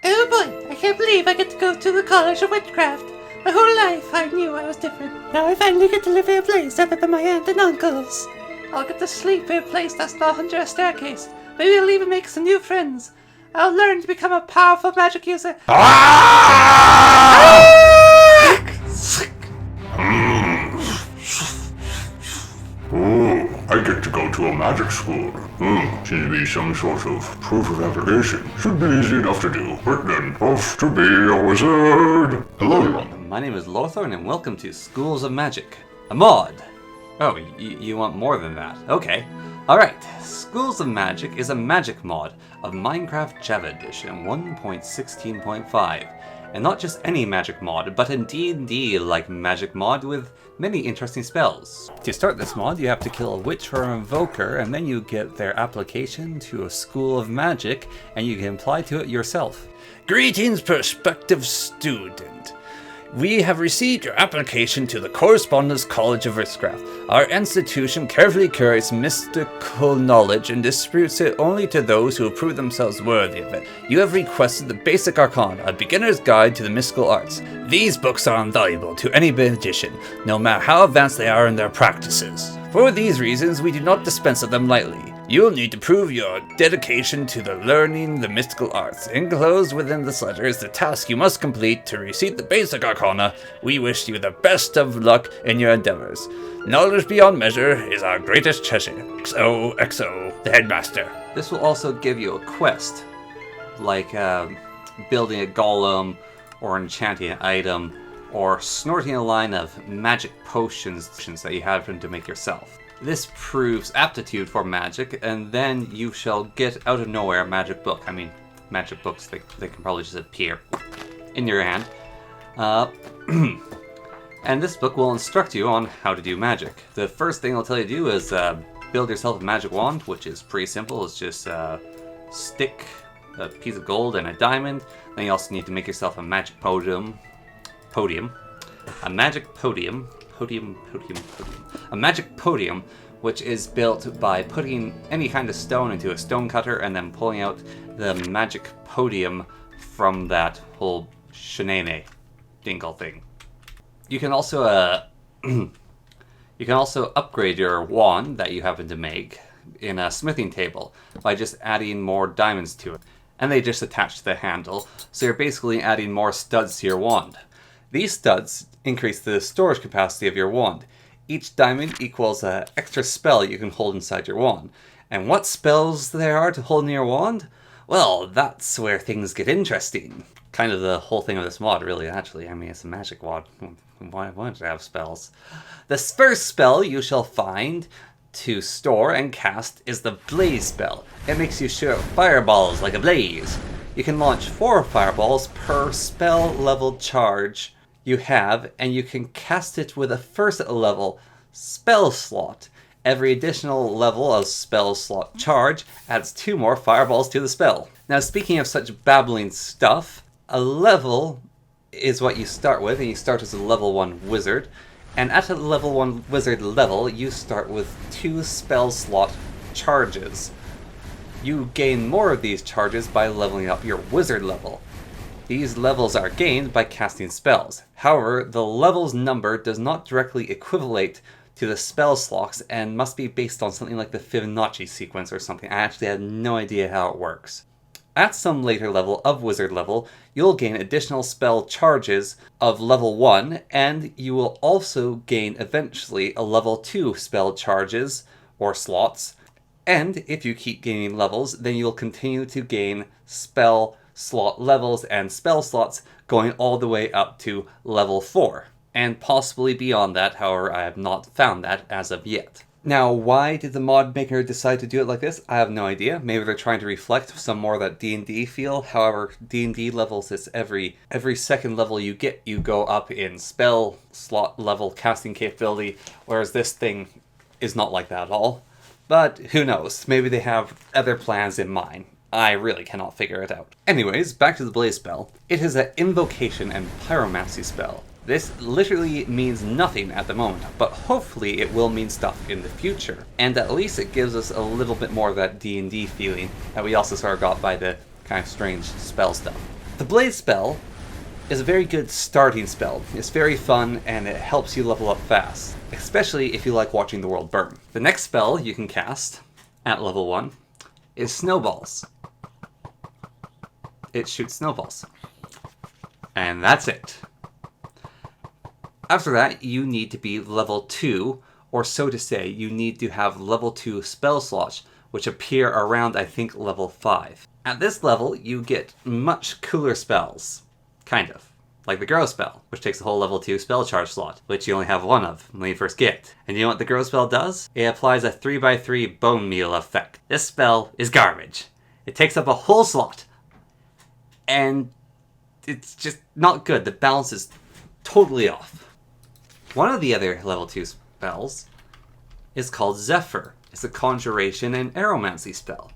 Oh boy, I can't believe I get to go to the College of Witchcraft. My whole life I knew I was different. Now I finally get to live in a place other than my aunt and uncles. I'll get to sleep in a place that's not under a staircase. Maybe I'll even make some new friends. I'll learn to become a powerful magic user. I get to go to a magic school. Seems to be some sort of proof of application. Should be easy enough to do, but then off to be a wizard. Hello, everyone. My name is Lorthorn, and welcome to Schools of Magic, a mod. Oh, you want more than that? Okay. Alright, Schools of Magic is a magic mod of Minecraft Java Edition 1.16.5. And not just any magic mod, but a D&D-like magic mod with many interesting spells. To start this mod, you have to kill a witch or invoker, and then you get their application to a school of magic, and you can apply to it yourself. Greetings, prospective student. We have received your application to the Correspondence College of Witchcraft. Our institution carefully curates mystical knowledge and distributes it only to those who prove themselves worthy of it. You have requested the Basic Arcana, a beginner's guide to the mystical arts. These books are invaluable to any magician, no matter how advanced they are in their practices. For these reasons, we do not dispense of them lightly. You will need to prove your dedication to learning the mystical arts. Enclosed within this letter is the task you must complete to receive the Basic Arcana. We wish you the best of luck in your endeavors. Knowledge beyond measure is our greatest treasure. XOXO, the headmaster. This will also give you a quest, like building a golem, or enchanting an item, or snorting a line of magic potions that you have to make yourself. This proves aptitude for magic, and then you shall get out of nowhere a magic book. I mean, magic books, they can probably just appear in your hand. And this book will instruct you on how to do magic. The first thing I'll tell you to do is build yourself a magic wand, which is pretty simple. It's just a stick, a piece of gold, and a diamond. Then you also need to make yourself a magic podium. A magic podium. A magic podium, which is built by putting any kind of stone into a stone cutter and then pulling out the magic podium from that whole shenane dingle thing. You can also upgrade your wand that you happen to make in a smithing table by just adding more diamonds to it, and they just attach to the handle, so you're basically adding more studs to your wand. These studs increase the storage capacity of your wand. Each diamond equals an extra spell you can hold inside your wand. And what spells there are to hold in your wand? Well, that's where things get interesting. Kind of the whole thing of this mod, really, actually. I mean, it's a magic wand. Why wouldn't it have spells? The first spell you shall find to store and cast is the Blaze spell. It makes you shoot fireballs like a blaze. You can launch 4 fireballs per spell level charge you have, and you can cast it with a first level spell slot. Every additional level of spell slot charge adds 2 more fireballs to the spell. Now, speaking of such babbling stuff, a level is what you start with, and you start as a level 1 wizard. And at a level 1 wizard level, you start with 2 spell slot charges. You gain more of these charges by leveling up your wizard level. These levels are gained by casting spells. However, the level's number does not directly equivalent to the spell slots and must be based on something like the Fibonacci sequence or something. I actually have no idea how it works. At some later level of wizard level, you'll gain additional spell charges of level 1, and you will also gain eventually a level 2 spell charges or slots. And if you keep gaining levels, then you'll continue to gain spell slot levels and spell slots going all the way up to level 4. And possibly beyond that, however, I have not found that as of yet. Now, why did the mod maker decide to do it like this? I have no idea. Maybe they're trying to reflect some more of that D&D feel. However, D&D levels is every second level you get, you go up in spell slot level casting capability, whereas this thing is not like that at all. But who knows? Maybe they have other plans in mind. I really cannot figure it out. Anyways, back to the Blaze spell. It is an invocation and pyromancy spell. This literally means nothing at the moment, but hopefully it will mean stuff in the future. And at least it gives us a little bit more of that D&D feeling that we also sort of got by the kind of strange spell stuff. The Blaze spell is a very good starting spell. It's very fun and it helps you level up fast, especially if you like watching the world burn. The next spell you can cast at level 1 is Snowballs. It shoots snowballs. And that's it. After that, you need to be level 2, or so to say, you need to have level 2 spell slots, which appear around, I think, level 5. At this level, you get much cooler spells. Kind of. Like the Grow spell, which takes a whole level 2 spell charge slot, which you only have one of when you first get. And you know what the Grow spell does? It applies a 3x3 bone meal effect. This spell is garbage. It takes up a whole slot. And it's just not good. The balance is totally off. One of the other level 2 spells is called Zephyr. It's a conjuration and aeromancy spell.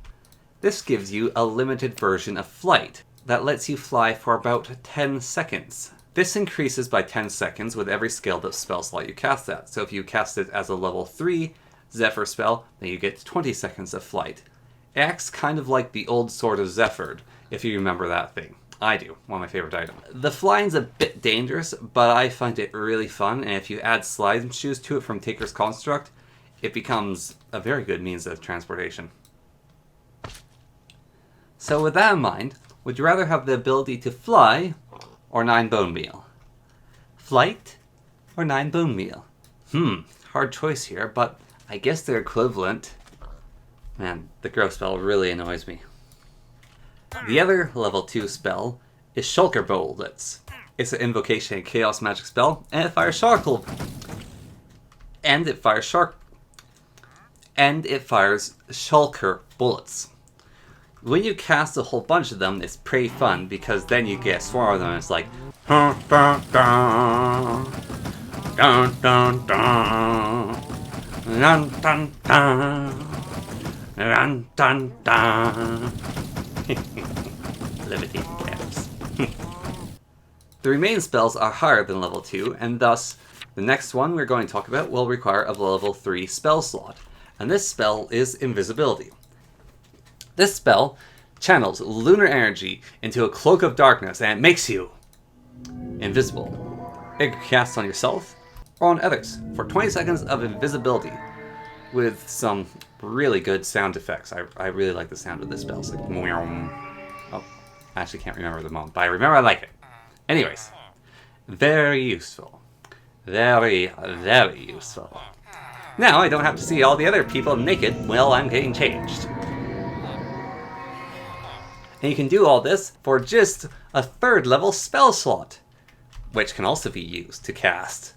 This gives you a limited version of flight that lets you fly for about 10 seconds. This increases by 10 seconds with every scaled up spell slot you cast at. So if you cast it as a level 3 Zephyr spell, then you get 20 seconds of flight. It acts kind of like the old Sword of Zephyr, if you remember that thing. I do. One of my favorite items. The flying's a bit dangerous, but I find it really fun, and if you add slide shoes to it from Taker's Construct, it becomes a very good means of transportation. So with that in mind, would you rather have the ability to fly or 9 bone meal? Flight or 9 bone meal? Hard choice here, but I guess they're equivalent. Man, the Grow spell really annoys me. The other level 2 spell is Shulker Bullets. It's an invocation and chaos magic spell, and it fires Shulker bullets. When you cast a whole bunch of them, it's pretty fun because then you get a swarm of them and it's like dun dun dun dun dun dun dun dun dun dun dun. Levitating caps. The remaining spells are higher than level 2, and thus the next one we're going to talk about will require a level 3 spell slot, and this spell is Invisibility. This spell channels lunar energy into a cloak of darkness and it makes you invisible. It can cast on yourself or on others for 20 seconds of invisibility with some really good sound effects. I really like the sound of this spell. It's like, oh, I actually can't remember the moment, but I remember I like it. Anyways, very useful. Very, very useful. Now I don't have to see all the other people naked while I'm getting changed. And you can do all this for just a 3rd level spell slot, which can also be used to cast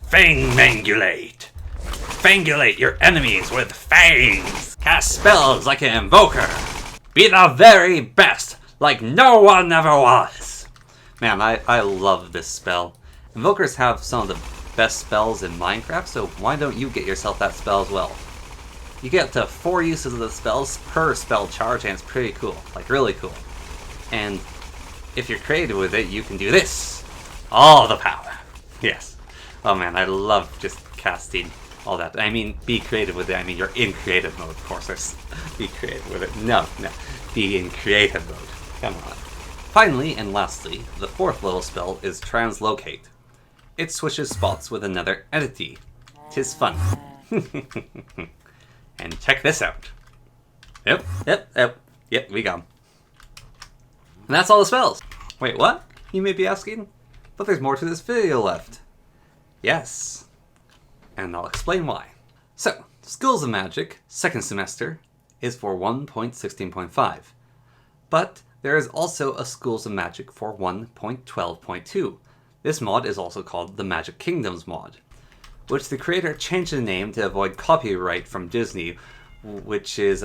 Fangmangulate. Fangulate your enemies with fangs. Cast spells like an invoker. Be the very best, like no one ever was. Man, I love this spell. Invokers have some of the best spells in Minecraft, so why don't you get yourself that spell as well? You get up to 4 uses of the spells per spell charge, and it's pretty cool. Like, really cool. And if you're creative with it, you can do this. All the power. Yes. Oh man, I love just casting all that. I mean, be creative with it. I mean, you're in creative mode, of course. Be creative with it. No. Be in creative mode. Come on. Finally, and lastly, the 4th level spell is Translocate. It switches spots with another entity. 'Tis fun. And check this out. Yep, we got 'em. And that's all the spells. Wait, what? You may be asking? But there's more to this video left. Yes. And I'll explain why. So, Schools of Magic, 2nd semester, is for 1.16.5. But there is also a Schools of Magic for 1.12.2. This mod is also called the Magic Kingdoms mod, which the creator changed the name to avoid copyright from Disney, which is,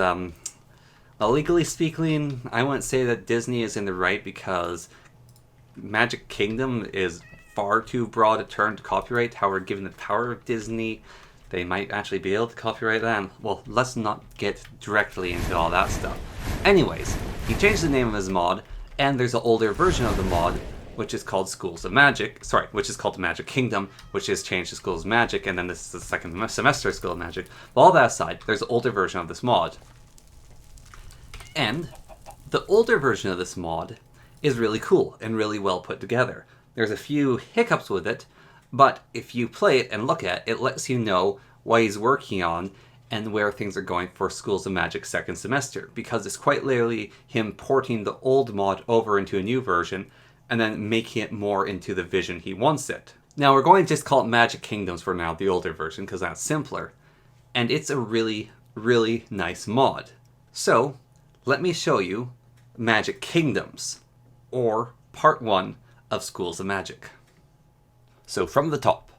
legally speaking, I wouldn't say that Disney is in the right because Magic Kingdom is far too broad a term to copyright. However, given the power of Disney, they might actually be able to copyright that. Well, let's not get directly into all that stuff. Anyways, he changed the name of his mod, and there's an older version of the mod, which is called Schools of Magic, which is called the Magic Kingdom, which is changed to Schools of Magic, and then this is the 2nd semester School of Magic. But all that aside, there's an older version of this mod. And the older version of this mod is really cool and really well put together. There's a few hiccups with it, but if you play it and look at it, it lets you know what he's working on and where things are going for Schools of Magic second semester, because it's quite literally him porting the old mod over into a new version and then making it more into the vision he wants it. Now we're going to just call it Magic Kingdoms for now, the older version, because that's simpler. And it's a really, really nice mod. So, let me show you Magic Kingdoms, or Part 1 of Schools of Magic. So from the top.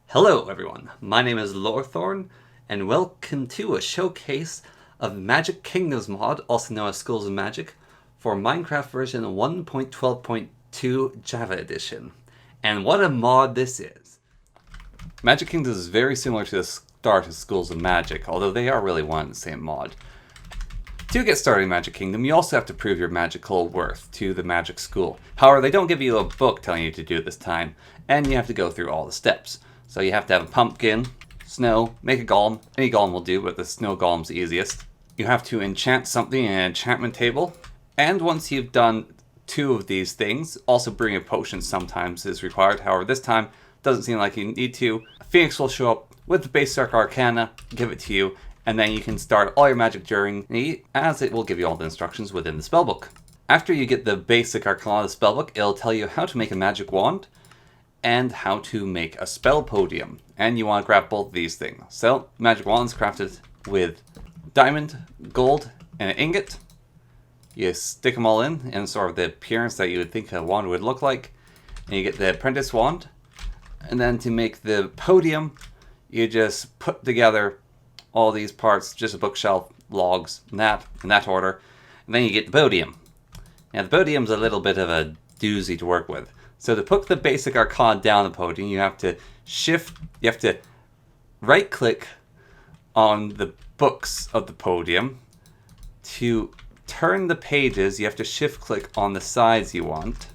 Hello everyone, my name is Lorthorn, and welcome to a showcase of Magic Kingdoms mod, also known as Schools of Magic, for Minecraft version 1.12.2 Java Edition. And what a mod this is! Magic Kingdoms is very similar to the start of Schools of Magic, although they are really one and the same mod. To get started in Magic Kingdom, you also have to prove your magical worth to the Magic School. However, they don't give you a book telling you to do it this time, and you have to go through all the steps. So you have to have a pumpkin, snow, make a golem. Any golem will do, but the snow golem's the easiest. You have to enchant something in an enchantment table, and once you've done 2 of these things, also bring a potion sometimes is required. However, this time, doesn't seem like you need to. A Phoenix will show up with the basic arcana, give it to you, and then you can start all your magic journey, as it will give you all the instructions within the spellbook. After you get the basic arcana of the spellbook, it'll tell you how to make a magic wand, and how to make a spell podium. And you want to grab both of these things. So, magic wand's crafted with diamond, gold, and an ingot. You stick them all in sort of the appearance that you would think a wand would look like. And you get the apprentice wand. And then to make the podium, you just put together all these parts, just a bookshelf, logs, in that order. And then you get the podium. Now the podium's a little bit of a doozy to work with. So to put the basic arcana down the podium, you have to right click on the books of the podium. To turn the pages, you have to shift click on the sides you want.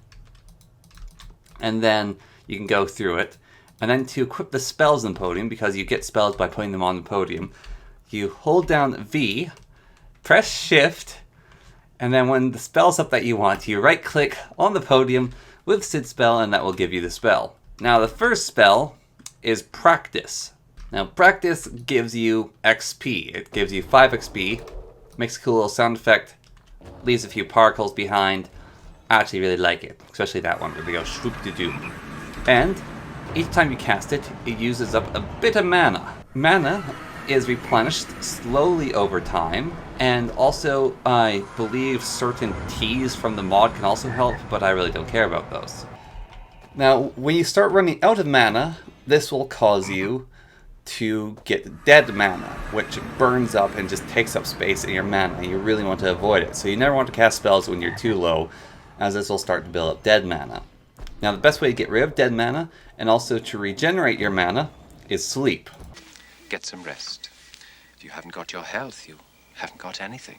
And then you can go through it. And then to equip the spells on the podium, because you get spells by putting them on the podium, you hold down V, press shift, and then when the spell's up that you want, you right click on the podium with Sid spell, and that will give you the spell. Now the first spell is Practice. Now Practice gives you XP. It gives you 5 XP, makes a cool little sound effect, leaves a few particles behind. I actually really like it, especially that one where they go swoop-de-doo. And each time you cast it, it uses up a bit of mana. Mana is replenished slowly over time, and also I believe certain teas from the mod can also help, but I really don't care about those. Now, when you start running out of mana, this will cause you to get dead mana, which burns up and just takes up space in your mana. You really want to avoid it, so you never want to cast spells when you're too low, as this will start to build up dead mana. Now the best way to get rid of dead mana, and also to regenerate your mana, is sleep. Get some rest. If you haven't got your health, you haven't got anything.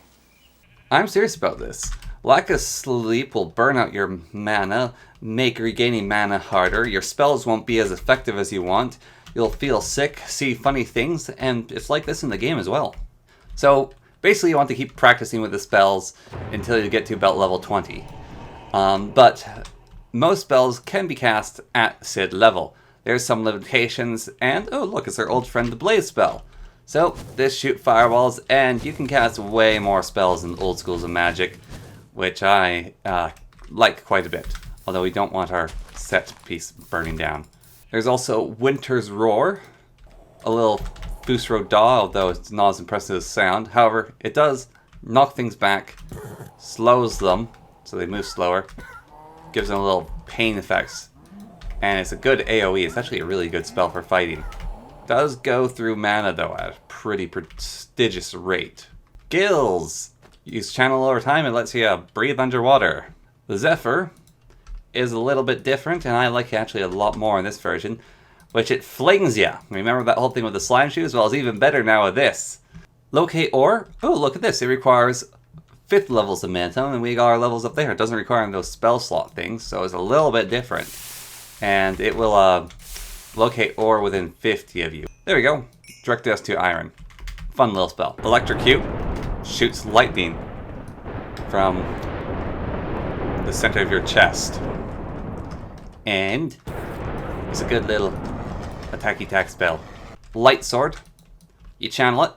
I'm serious about this. Lack of sleep will burn out your mana, make regaining mana harder, your spells won't be as effective as you want, you'll feel sick, see funny things, and it's like this in the game as well. So basically you want to keep practicing with the spells until you get to about level 20. But most spells can be cast at Sid level. There's some limitations, and oh look, it's our old friend the Blaze spell. So, this shoot fireballs, and you can cast way more spells in old Schools of Magic, which I like quite a bit, although we don't want our set piece burning down. There's also Winter's Roar, a little Fusro Daw, although it's not as impressive as sound. However, it does knock things back, slows them, so they move slower, gives them a little pain effects, and it's a good AoE. It's actually a really good spell for fighting. Does go through mana though at a pretty prodigious rate. Gills! Use channel over time, it lets you breathe underwater. The Zephyr is a little bit different, and I like it actually a lot more in this version, which it flings ya. Remember that whole thing with the slime shoes? Well, it's even better now with this. Locate ore. Oh, look at this. It requires 5th levels of mana, and we got our levels up there. It doesn't require those spell slot things, so it's a little bit different. And it will locate ore within 50 of you. There we go. Direct us to iron. Fun little spell. Electrocute shoots lightning from the center of your chest. And it's a good little attacky-tack spell. Light Sword. You channel it.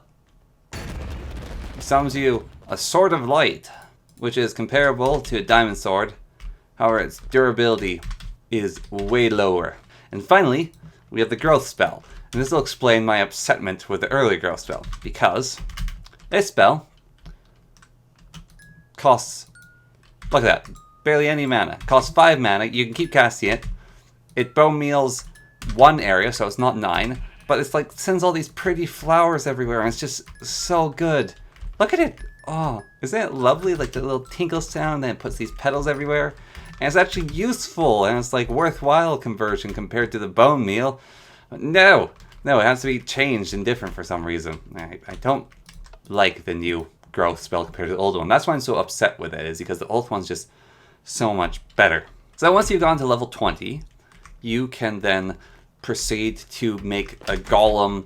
It summons you a Sword of Light, which is comparable to a Diamond Sword. However, its durability is way lower. And finally, we have the Growth spell. And this will explain my upsetment with the earlier Growth spell. Because this spell costs, look at that, barely any mana. Costs 5 mana. You can keep casting it. It bone meals 1 area, so it's not 9. But it's like, sends all these pretty flowers everywhere, and it's just so good. Look at it. Oh, isn't it lovely? Like the little tinkle sound, and it puts these petals everywhere. And it's actually useful, and it's like worthwhile conversion compared to the bone meal. No, it has to be changed and different for some reason. I don't like the new growth spell compared to the old one. That's why I'm so upset with it, is because the old one's just so much better. So once you've gone to level 20, you can then proceed to make a golem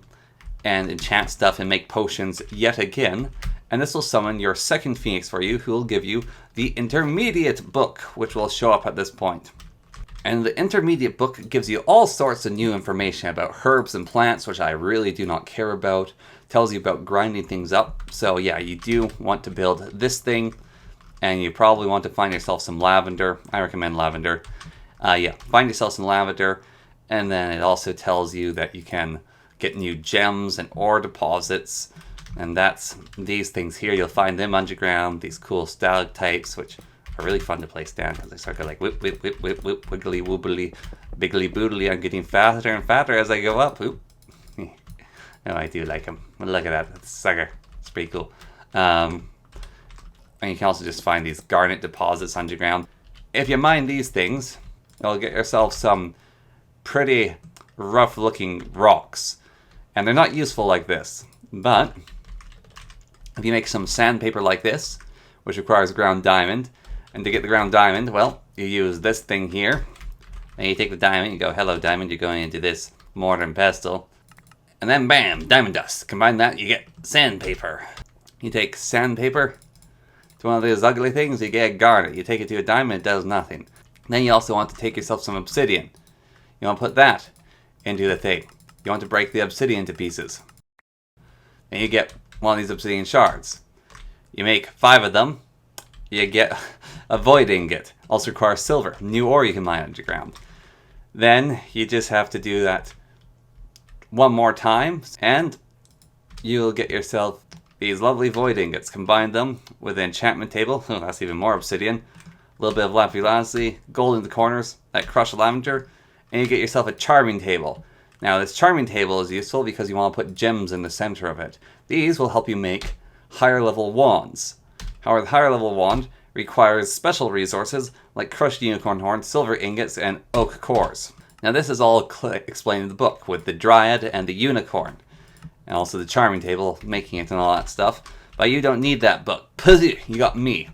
and enchant stuff and make potions yet again. And this will summon your second phoenix for you, who will give you the intermediate book, which will show up at this point. And the intermediate book gives you all sorts of new information about herbs and plants, which I really do not care about. Tells you about grinding things up. So yeah, you do want to build this thing, and you probably want to find yourself some lavender. I recommend lavender. Find yourself some lavender, and then it also tells you that you can get new gems and ore deposits, and that's these things here. You'll find them underground, these cool stalactites, which are really fun to place down because they start going like whip, whip, whip, whip, whip, wiggly, woobly, biggly, boodly. I'm getting faster and faster as I go up. Oop. No, I do like them. Look at that. That's a sucker. It's pretty cool. And you can also just find these garnet deposits underground. If you mine these things, you'll get yourself some pretty rough looking rocks. And they're not useful like this. But if you make some sandpaper like this, which requires ground diamond, and to get the ground diamond, well, you use this thing here. And you take the diamond, you go, hello diamond, you're going into this mortar and pestle. And then bam, diamond dust. Combine that, you get sandpaper. You take sandpaper to one of those ugly things, you get a garnet. You take it to a diamond, it does nothing. Then you also want to take yourself some obsidian. You want to put that into the thing. You want to break the obsidian to pieces. Then you get one of these obsidian shards. You make 5 of them. You get a void ingot. Also requires silver. New ore you can mine underground. Then you just have to do that one more time, and you'll get yourself these lovely void ingots. Combine them with the enchantment table. Oh, that's even more obsidian. A little bit of lapis gold in the corners, that crushed lavender, and you get yourself a charming table. Now this charming table is useful because you want to put gems in the center of it. These will help you make higher level wands. However, the higher level wand requires special resources like crushed unicorn horn, silver ingots, and oak cores. Now this is all explained in the book with the dryad and the unicorn. And also the charming table, making it and all that stuff. But you don't need that book. Pussy, you got me.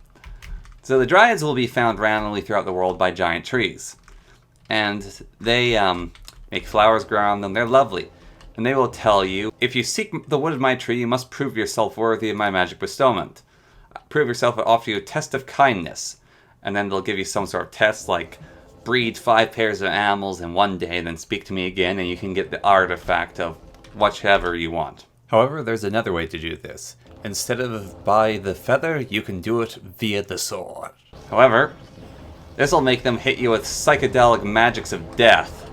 So the dryads will be found randomly throughout the world by giant trees. And they make flowers grow on them. They're lovely. And they will tell you, if you seek the wood of my tree, you must prove yourself worthy of my magic bestowment. Prove yourself and offer you a test of kindness. And then they'll give you some sort of test like breed 5 pairs of animals in 1 day, then speak to me again, and you can get the artifact of whichever you want. However, there's another way to do this. Instead of by the feather, you can do it via the sword. However, this will make them hit you with psychedelic magics of death,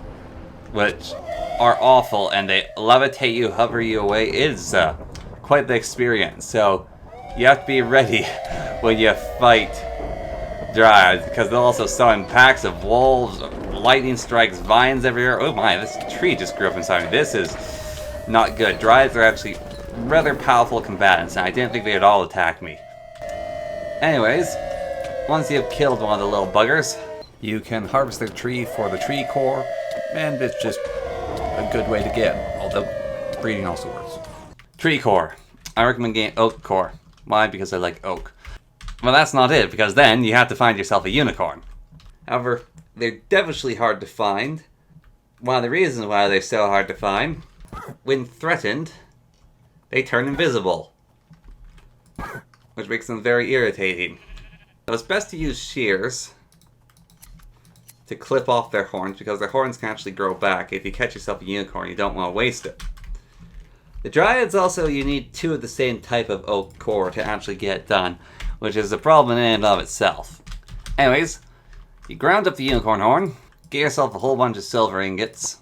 which are awful, and they levitate you, hover you away. It is quite the experience, so you have to be ready when you fight dryads, because they'll also summon packs of wolves, lightning strikes, vines everywhere. Oh my, this tree just grew up inside me. This is not good. Dryads are actually rather powerful combatants, and I didn't think they'd all attack me. Anyways, once you've killed one of the little buggers, you can harvest their tree for the tree core, and it's just a good way to get, although breeding also works. Tree core. I recommend getting oak core. Why? Because I like oak. Well, that's not it, because then you have to find yourself a unicorn. However, they're devilishly hard to find. One of the reasons why they're so hard to find, when threatened, they turn invisible, which makes them very irritating. So it's best to use shears to clip off their horns because their horns can actually grow back. If you catch yourself a unicorn, you don't want to waste it. The dryads also, you need 2 of the same type of oak core to actually get it done, which is a problem in and of itself. Anyways, you ground up the unicorn horn, get yourself a whole bunch of silver ingots,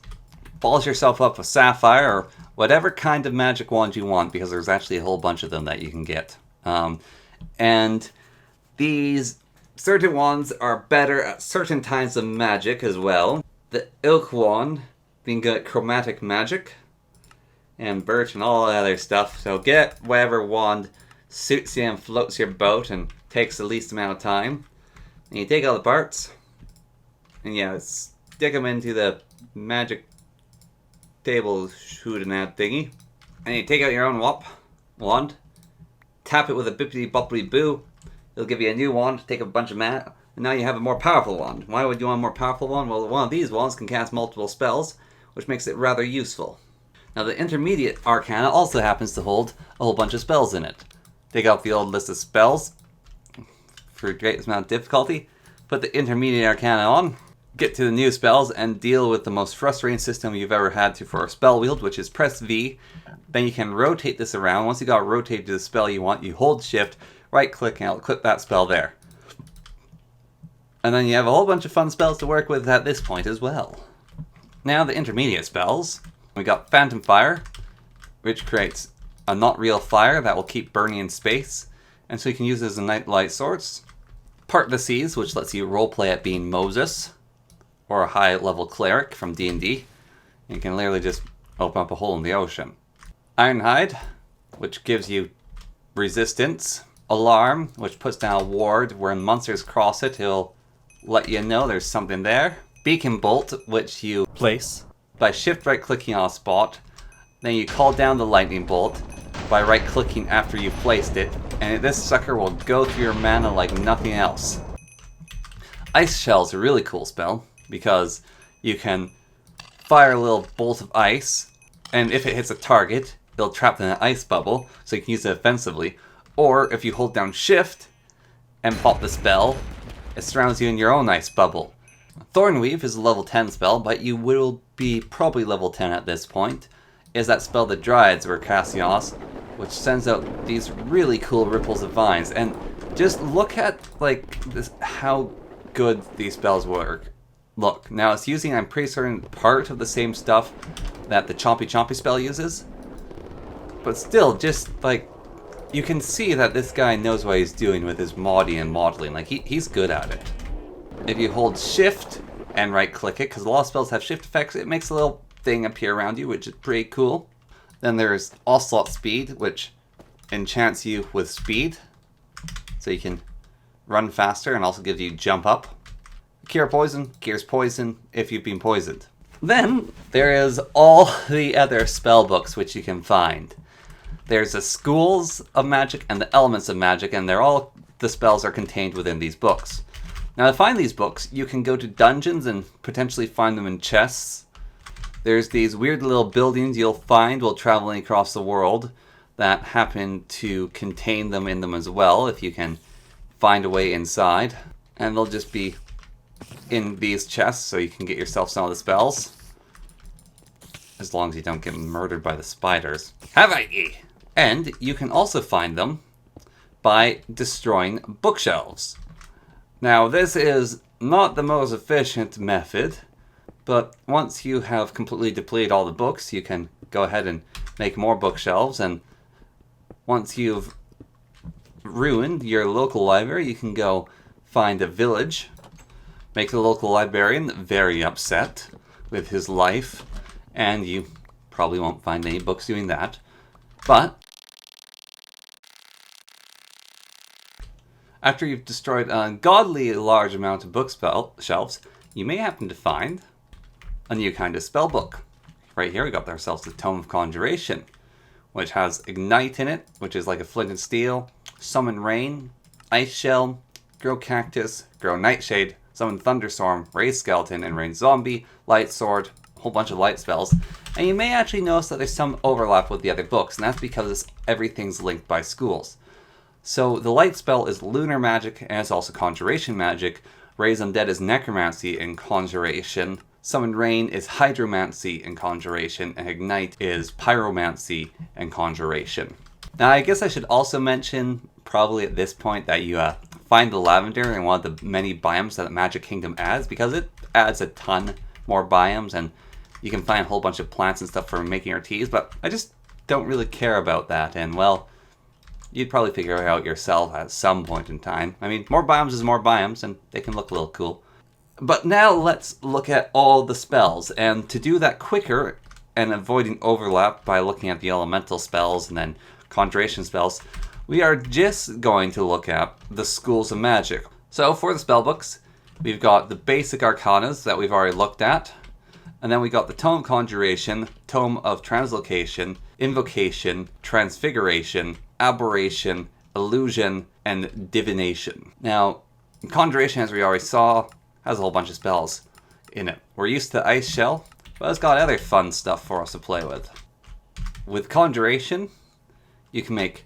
polish yourself up with sapphire or whatever kind of magic wand you want, because there's actually a whole bunch of them that you can get. And these certain wands are better at certain kinds of magic as well. The oak wand being good at chromatic magic, and birch and all that other stuff. So get whatever wand suits you and floats your boat and takes the least amount of time. And you take all the parts, and yeah, stick them into the magic table shooting that thingy. And you take out your own wand, tap it with a bippity boppity boo. It'll give you a new wand, take a bunch of mana, and now you have a more powerful wand. Why would you want a more powerful wand? Well, one of these wands can cast multiple spells, which makes it rather useful. Now the intermediate arcana also happens to hold a whole bunch of spells in it. Take out the old list of spells for the greatest amount of difficulty, put the intermediate arcana on, get to the new spells, and deal with the most frustrating system you've ever had to for a spell wield, which is press V. Then you can rotate this around. Once you got rotated to the spell you want, you hold shift, right click, and it'll clip that spell there. And then you have a whole bunch of fun spells to work with at this point as well. Now the intermediate spells. We got Phantom Fire, which creates a not real fire that will keep burning in space, and so you can use it as a night light source. Part the Seas, which lets you roleplay at being Moses, or a high level cleric from D&D. You can literally just open up a hole in the ocean. Ironhide, which gives you resistance. Alarm, which puts down a ward where monsters cross it, it'll let you know there's something there. Beacon Bolt, which you place by shift right clicking on a spot, then you call down the lightning bolt by right clicking after you've placed it, and this sucker will go through your mana like nothing else. Ice Shell is a really cool spell because you can fire a little bolt of ice, and if it hits a target, it'll trap them in an ice bubble, so you can use it offensively. Or if you hold down shift and pop the spell, it surrounds you in your own ice bubble. Thornweave is a level 10 spell, but you will be probably level 10 at this point. Is that spell the Dryads were casting on us, which sends out these really cool ripples of vines. And just look at how good these spells work. Look, now it's using, I'm pretty certain, part of the same stuff that the Chompy Chompy spell uses. But still, just you can see that this guy knows what he's doing with his modding and modeling. He's good at it. If you hold shift and right click it, because a lot of spells have shift effects, it makes a little thing appear around you, which is pretty cool. Then there's Onslaught Speed, which enchants you with speed, so you can run faster, and also gives you jump up. Cure Poison, cures poison if you've been poisoned. Then there is all the other spell books which you can find. There's the Schools of Magic and the Elements of Magic, and the spells are contained within these books. Now to find these books, you can go to dungeons and potentially find them in chests. There's these weird little buildings you'll find while traveling across the world that happen to contain them in them as well, if you can find a way inside. And they'll just be in these chests, so you can get yourself some of the spells. As long as you don't get murdered by the spiders. Have I ye! And you can also find them by destroying bookshelves. Now, this is not the most efficient method, but once you have completely depleted all the books, you can go ahead and make more bookshelves, and once you've ruined your local library, you can go find a village, make the local librarian very upset with his life, and you probably won't find any books doing that, but after you've destroyed an ungodly large amount of bookshelves, you may happen to find a new kind of spell book. Right here we got ourselves the Tome of Conjuration, which has Ignite in it, which is like a flint and steel, Summon Rain, Ice Shell, Grow Cactus, Grow Nightshade, Summon Thunderstorm, Raise Skeleton, and Rain Zombie, Light Sword, a whole bunch of light spells. And you may actually notice that there's some overlap with the other books, and that's because everything's linked by schools. So the light spell is lunar magic, and it's also conjuration magic, Raise Undead is necromancy and conjuration. Summon Rain is hydromancy and conjuration. And Ignite is pyromancy and conjuration. Now, I guess I should also mention, probably at this point, that you find the lavender in one of the many biomes that Magic Kingdom adds, because it adds a ton more biomes, and you can find a whole bunch of plants and stuff for making your teas, but I just don't really care about that, and well, you'd probably figure it out yourself at some point in time. I mean, more biomes is more biomes, and they can look a little cool. But now let's look at all the spells, and to do that quicker and avoiding overlap by looking at the elemental spells and then conjuration spells, we are just going to look at the schools of magic. So for the spellbooks, we've got the basic arcanas that we've already looked at, and then we got the Tome of Conjuration, Tome of Translocation, Invocation, Transfiguration, Aberration, Illusion, and Divination. Now, Conjuration, as we already saw, has a whole bunch of spells in it. We're used to Ice Shell, but it's got other fun stuff for us to play with. With Conjuration, you can make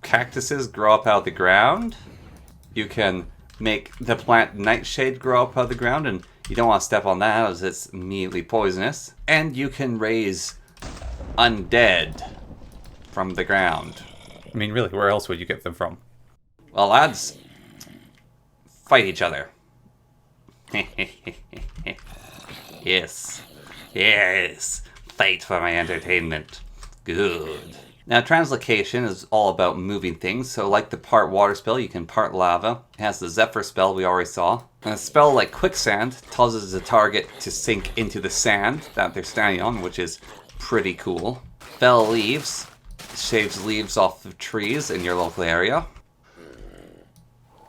cactuses grow up out of the ground. You can make the plant Nightshade grow up out of the ground, and you don't want to step on that as it's immediately poisonous. And you can raise undead from the ground. I mean, really, where else would you get them from? Well, lads, fight each other. Yes. Yes. Fight for my entertainment. Good. Now, Translocation is all about moving things, so like the part water spell, you can part lava. It has the Zephyr spell we already saw. And a spell like Quicksand causes the target to sink into the sand that they're standing on, which is pretty cool. Fell Leaves shaves leaves off of trees in your local area.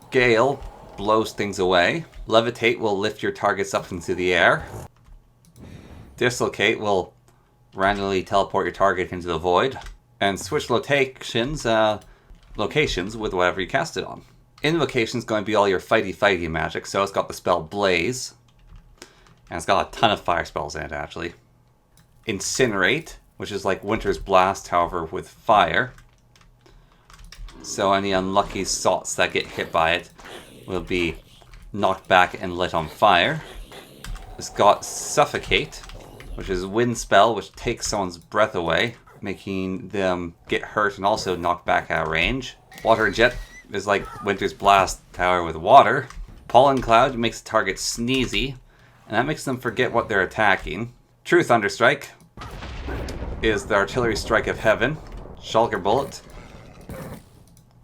Gale blows things away. Levitate will lift your targets up into the air. Dislocate will randomly teleport your target into the void. And switch locations with whatever you cast it on. Invocation is going to be all your fighty magic, so it's got the spell Blaze. And it's got a ton of fire spells in it, actually. Incinerate, which is like Winter's Blast, however, with fire. So any unlucky salts that get hit by it will be knocked back and lit on fire. It's got Suffocate, which is a wind spell, which takes someone's breath away, making them get hurt and also knocked back out of range. Water Jet is like Winter's Blast tower with water. Pollen Cloud makes the target sneezy, and that makes them forget what they're attacking. True Thunderstrike is the artillery strike of heaven. Shulker Bullet,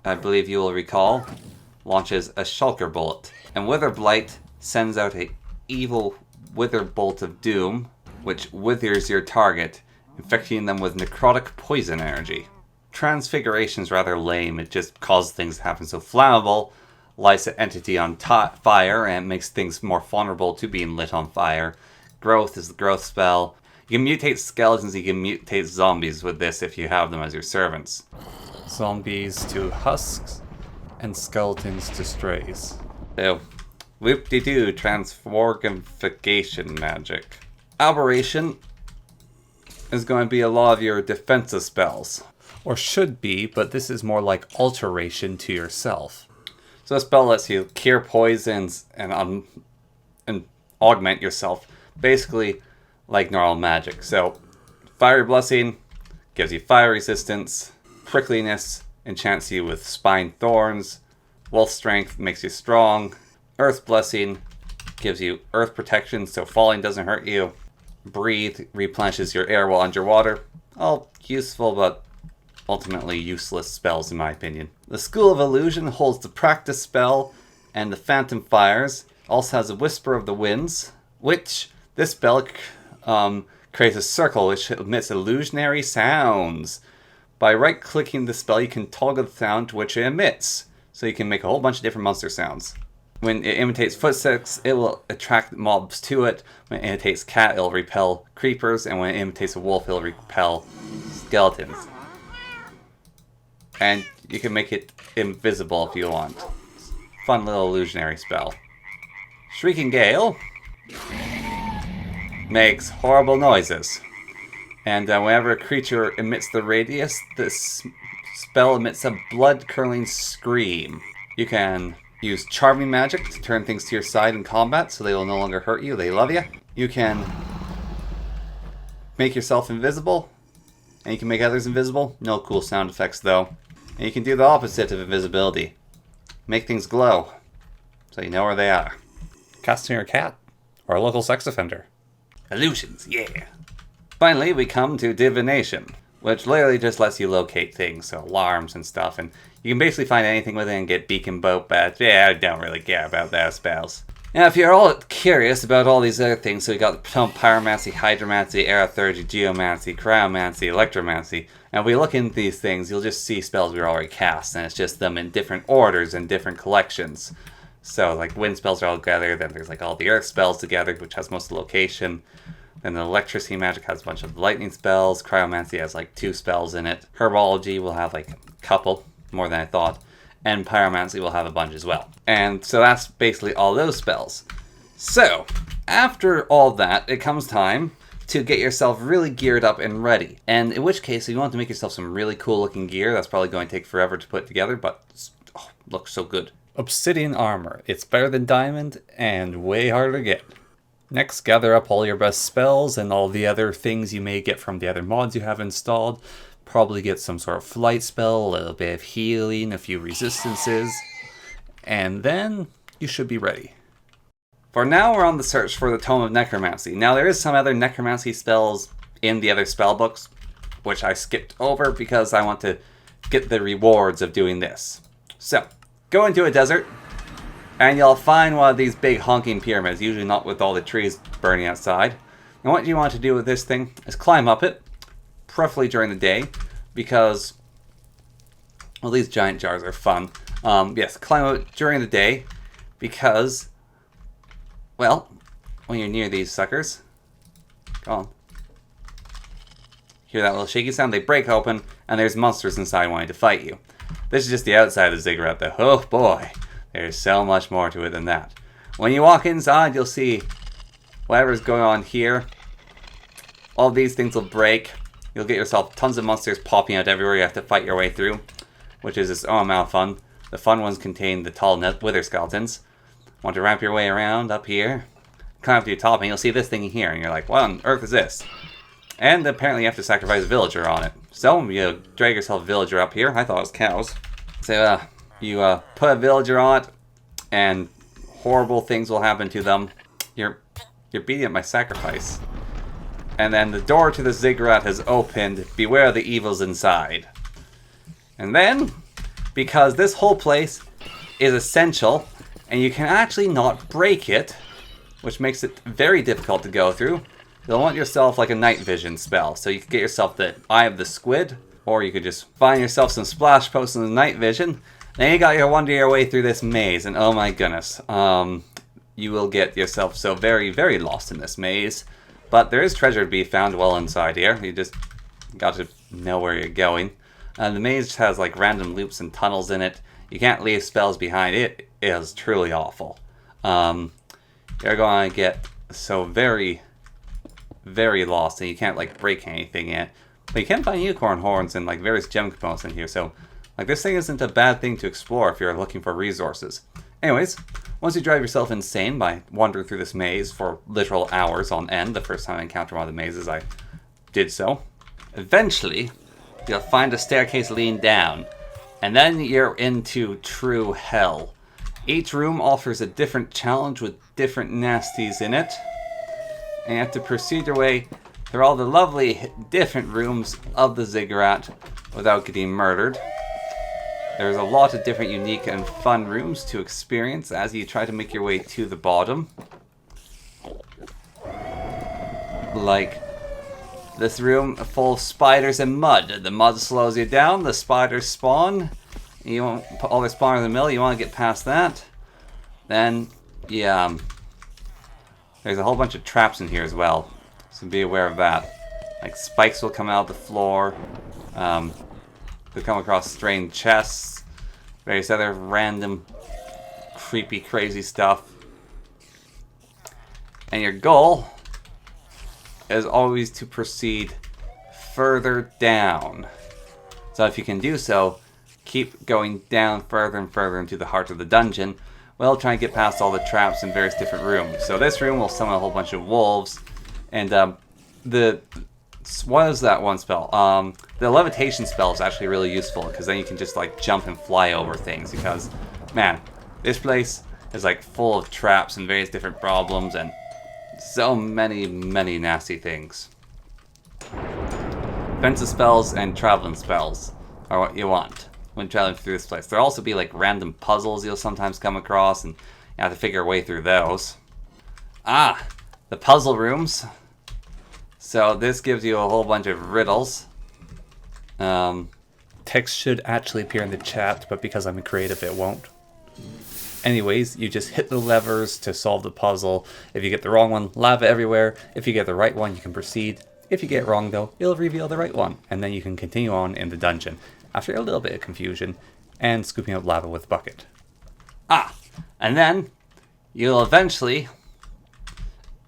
I believe you will recall, launches a Shulker Bullet. And Wither Blight sends out an evil Wither Bolt of Doom, which withers your target, infecting them with necrotic poison energy. Transfiguration is rather lame. It just causes things to happen so flammable, lights an entity on fire, and makes things more vulnerable to being lit on fire. Growth is the growth spell. You can mutate skeletons, you can mutate zombies with this if you have them as your servants. Zombies to husks, and skeletons to strays. So, whoop-de-doo, transformification magic. Aberration is going to be a lot of your defensive spells. Or should be, but this is more like alteration to yourself. So a spell lets you cure poisons and augment yourself, basically like normal magic. So, Fiery Blessing gives you fire resistance. Prickliness enchants you with spine thorns. Wolf Strength makes you strong. Earth Blessing gives you earth protection, so falling doesn't hurt you. Breathe replenishes your air while underwater. All useful, but ultimately useless spells in my opinion. The School of Illusion holds the Practice spell and the Phantom Fires. Also has a Whisper of the Winds, which this spell creates a circle which emits illusionary sounds. By right-clicking the spell, you can toggle the sound to which it emits, so you can make a whole bunch of different monster sounds. When it imitates footsteps, it will attract mobs to it. When it imitates cat, it'll repel creepers, and when it imitates a wolf, it'll repel skeletons. And you can make it invisible if you want. Fun little illusionary spell. Shrieking Gale makes horrible noises. And whenever a creature emits the radius, this spell emits a blood-curdling scream. You can use charming magic to turn things to your side in combat so they will no longer hurt you. They love you. You can make yourself invisible, and you can make others invisible. No cool sound effects though. And you can do the opposite of invisibility. Make things glow so you know where they are. Casting your cat. Or a local sex offender. Illusions, yeah. Finally, we come to divination, which literally just lets you locate things, so alarms and stuff, and you can basically find anything with it and get beacon boat bats. Yeah, I don't really care about those spells. Now, if you're all curious about all these other things, so we got pyromancy, hydromancy, aerotheurgy, geomancy, cryomancy, electromancy, and if we look into these things, you'll just see spells we already cast, and it's just them in different orders and different collections. So, like, wind spells are all together, then there's, like, all the earth spells together, which has most of the location. Then the electricity magic has a bunch of lightning spells. Cryomancy has, like, 2 spells in it. Herbology will have, like, a couple, more than I thought. And pyromancy will have a bunch as well. And so that's basically all those spells. So, after all that, it comes time to get yourself really geared up and ready. And in which case, if you want to make yourself some really cool looking gear, that's probably going to take forever to put together, but looks so good. Obsidian armor. It's better than diamond and way harder to get. Next, gather up all your best spells and all the other things you may get from the other mods you have installed. Probably get some sort of flight spell, a little bit of healing, a few resistances, and then you should be ready. For now, we're on the search for the Tome of Necromancy. Now, there is some other necromancy spells in the other spellbooks, which I skipped over because I want to get the rewards of doing this. So, go into a desert, and you'll find one of these big honking pyramids, usually not with all the trees burning outside. And what you want to do with this thing is climb up it, preferably during the day, because, well, these giant jars are fun. Yes, climb up it during the day, because, well, when you're near these suckers, go on. Hear that little shaky sound? They break open, and there's monsters inside wanting to fight you. This is just the outside of the ziggurat, though. Oh boy, there's so much more to it than that. When you walk inside, you'll see whatever's going on here. All these things will break. You'll get yourself tons of monsters popping out everywhere you have to fight your way through, which is its own amount of fun. The fun ones contain the tall wither skeletons. Want to wrap your way around up here, climb up to your top, and you'll see this thing here, and you're like, what on earth is this? And apparently you have to sacrifice a villager on it. So you drag yourself a villager up here. I thought it was cows. So you put a villager on it, and horrible things will happen to them. You're beating up my sacrifice. And then the door to the ziggurat has opened. Beware the evils inside. And then, because this whole place is essential, and you can actually not break it, which makes it very difficult to go through, you'll want yourself like a night vision spell. So you could get yourself the Eye of the Squid, or you could just find yourself some splash potions in night vision. Then you got your wonder your way through this maze, and oh my goodness, you will get yourself so very, very lost in this maze. But there is treasure to be found well inside here. You just got to know where you're going. The maze has like random loops and tunnels in it. You can't leave spells behind. It is truly awful. You're going to get so very, very lost, and you can't like break anything in it. But you can find unicorn horns and like various gem components in here. So like this thing isn't a bad thing to explore if you're looking for resources. Anyways, once you drive yourself insane by wandering through this maze for literal hours on end, the first time I encountered one of the mazes I did so, eventually you'll find a staircase leading down, and then you're into true hell. Each room offers a different challenge with different nasties in it, and you have to proceed your way through all the lovely different rooms of the ziggurat without getting murdered. There's a lot of different unique and fun rooms to experience as you try to make your way to the bottom. Like this room full of spiders and mud. The mud slows you down, the spiders spawn. You won't put all their spawn in the middle, you want to get past that. Then, yeah, there's a whole bunch of traps in here as well, so be aware of that. Like spikes will come out of the floor. You'll come across strange chests, various other random, creepy, crazy stuff. And your goal is always to proceed further down. So if you can do so, keep going down further and further into the heart of the dungeon, while trying to get past all the traps in various different rooms. So this room will summon a whole bunch of wolves, and what is that one spell? The levitation spell is actually really useful, because then you can just like jump and fly over things, because, man, this place is like full of traps and various different problems, and so many nasty things. Defensive spells and traveling spells are what you want when traveling through this place. There'll also be like random puzzles you'll sometimes come across, and you have to figure a way through those. The puzzle rooms. So this gives you a whole bunch of riddles. Text should actually appear in the chat, but because I'm creative, it won't. Anyways, you just hit the levers to solve the puzzle. If you get the wrong one, lava everywhere. If you get the right one, you can proceed. If you get it wrong, though, it'll reveal the right one, and then you can continue on in the dungeon, after a little bit of confusion, and scooping up lava with a bucket. And then you'll eventually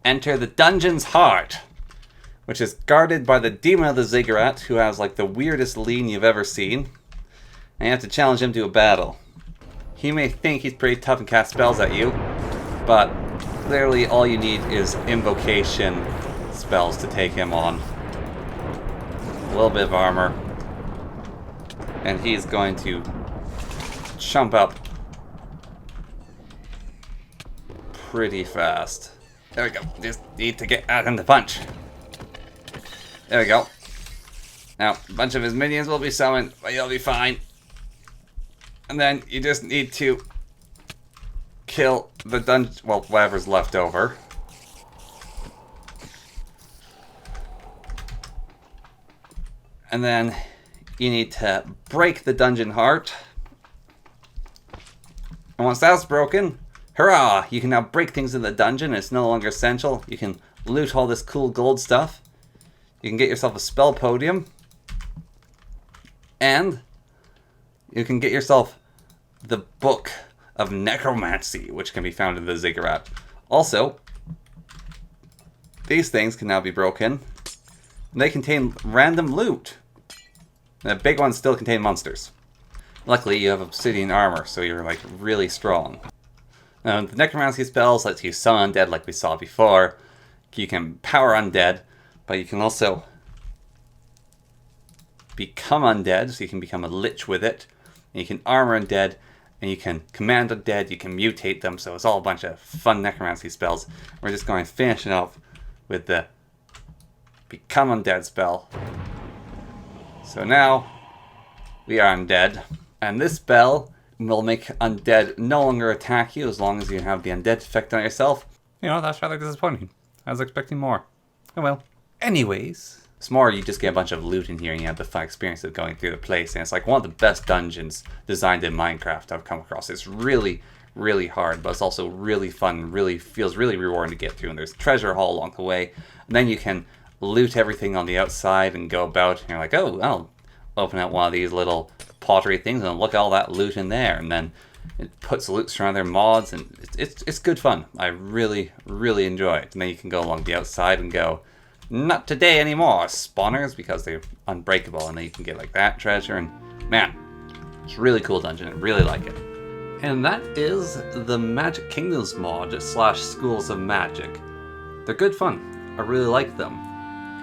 enter the dungeon's heart, which is guarded by the demon of the ziggurat, who has like the weirdest lean you've ever seen, and you have to challenge him to a battle. He may think he's pretty tough and cast spells at you, but clearly all you need is invocation spells to take him on. A little bit of armor, and he's going to jump up pretty fast. There we go. Just need to get at him to punch. There we go. Now, a bunch of his minions will be summoned, but you'll be fine. And then you just need to kill the dungeon, well, whatever's left over. And then you need to break the dungeon heart. And once that's broken, hurrah! You can now break things in the dungeon. It's no longer essential. You can loot all this cool gold stuff. You can get yourself a spell podium. And you can get yourself the Book of Necromancy, which can be found in the ziggurat. Also, these things can now be broken. They contain random loot. The big ones still contain monsters. Luckily, you have obsidian armor, so you're like really strong. Now, the necromancy spells lets you summon undead like we saw before. You can power undead, but you can also become undead, so you can become a lich with it. And you can armor undead, and you can command undead, you can mutate them, so it's all a bunch of fun necromancy spells. We're just going to finish it off with the become undead spell. So now, we are undead, and this spell will make undead no longer attack you as long as you have the undead effect on yourself. You know, that's rather disappointing. I was expecting more. Oh well. Anyways, it's more you just get a bunch of loot in here and you have the fun experience of going through the place, and it's like one of the best dungeons designed in Minecraft I've come across. It's really, really hard, but it's also really fun, feels really rewarding to get through, and there's treasure haul along the way, and then you can loot everything on the outside and go about, and you're like, oh, I'll open up one of these little pottery things and look at all that loot in there, and then it puts loot around their mods, and it's good fun. I really, really enjoy it. And then you can go along the outside and go, not today anymore, spawners, because they're unbreakable, and then you can get like that treasure, and man, it's a really cool dungeon. I really like it. And that is the Magic Kingdoms mod / Schools of Magic. They're good fun. I really like them.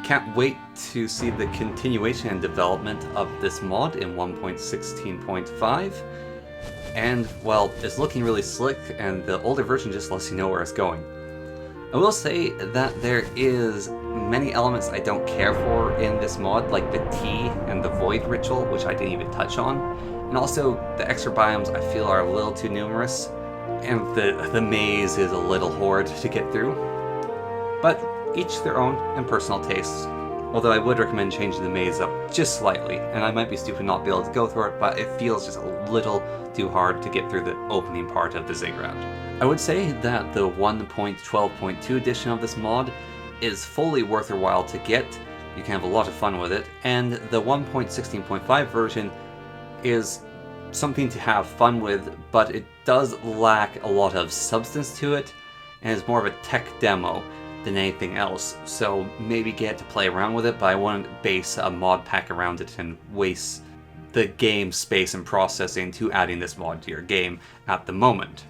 Can't wait to see the continuation and development of this mod in 1.16.5. And, well, it's looking really slick, and the older version just lets you know where it's going. I will say that there is many elements I don't care for in this mod, like the tea and the void ritual, which I didn't even touch on. And also, the extra biomes I feel are a little too numerous, and the maze is a little hard to get through. But each their own and personal tastes. Although I would recommend changing the maze up just slightly, and I might be stupid not be able to go through it, but it feels just a little too hard to get through the opening part of the ziggurat. I would say that the 1.12.2 edition of this mod is fully worth your while to get. You can have a lot of fun with it, and the 1.16.5 version is something to have fun with, but it does lack a lot of substance to it, and is more of a tech demo than anything else, so maybe get to play around with it, but I wouldn't base a mod pack around it and waste the game space and processing to adding this mod to your game at the moment.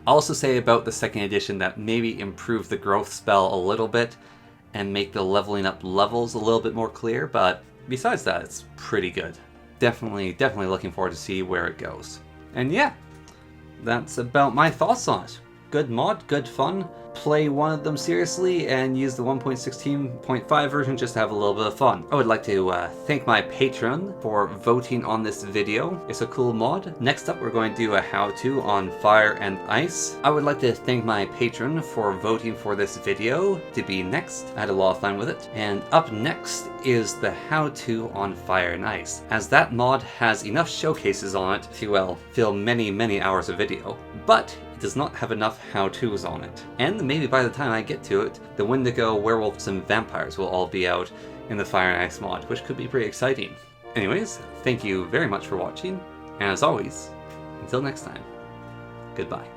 I'll also say about the second edition that maybe improve the growth spell a little bit and make the leveling up levels a little bit more clear, but besides that, it's pretty good. Definitely looking forward to see where it goes. And yeah, that's about my thoughts on it. Good mod, good fun. Play one of them seriously and use the 1.16.5 version just to have a little bit of fun. I would like to thank my patron for voting on this video. It's a cool mod. Next up, we're going to do a how-to on fire and ice. I would like to thank my patron for voting for this video to be next. I had a lot of fun with it. And up next is the how-to on fire and ice, as that mod has enough showcases on it to, well, fill many hours of video. But it does not have enough how-tos on it. And maybe by the time I get to it, the Wendigo, werewolves, and vampires will all be out in the Fire and Ice mod, which could be pretty exciting. Anyways, thank you very much for watching, and as always, until next time, goodbye.